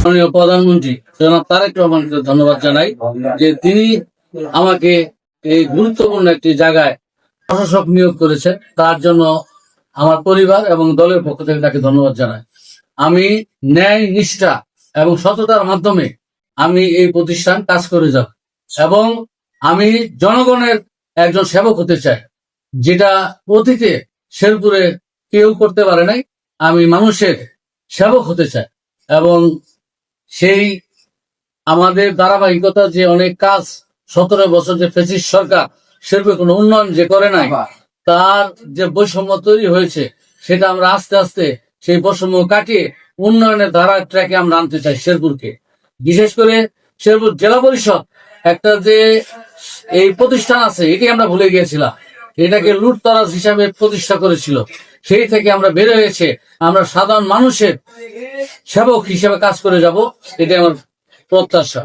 মাননীয় প্রধানমন্ত্রী জনাব তারেক রহমানকে ধন্যবাদ জানাই যে তিনি আমাকে এই গুরুত্বপূর্ণ একটি জায়গায় প্রশাসক নিয়োগ করেছে। তার জন্য আমার পরিবার এবং দলের পক্ষ থেকে তাকে ধন্যবাদ জানাই। আমি ন্যায়, নিষ্ঠা এবং সততার মাধ্যমে আমি এই প্রতিষ্ঠান কাজ করে যাব এবং আমি জনগণের একজন সেবক হতে চাই, যেটা অতীতে শেরপুরে কেউ করতে পারে নাই। আমি মানুষের সেবক হতে চাই এবং সেই আমাদের ধারাবাহিকতা যে অনেক কাজ 17 বছর যে ফ্যাসিস্ট সরকার শেরপুরে কোনো উন্নয়ন যে করে নাই, তার যে বৈষম্য তৈরি হয়েছে সেটা আমরা আস্তে আস্তে সেই বৈষম্য কাটিয়ে উন্নয়নের ধারা ট্র্যাকে আমরা আনতে চাই শেরপুরকে। বিশেষ করে শেরপুর জেলা পরিষদ একটা যে এই প্রতিষ্ঠান আছে, এটি আমরা ভুলে গিয়েছিলাম। এটাকে লুটতরাজ হিসাবে প্রতিষ্ঠা করেছিল। সেই থেকে আমরা বের হয়েছে, আমরা সাধারণ মানুষের সেবক হিসেবে কাজ করে যাব, এটাই আমার প্রত্যাশা।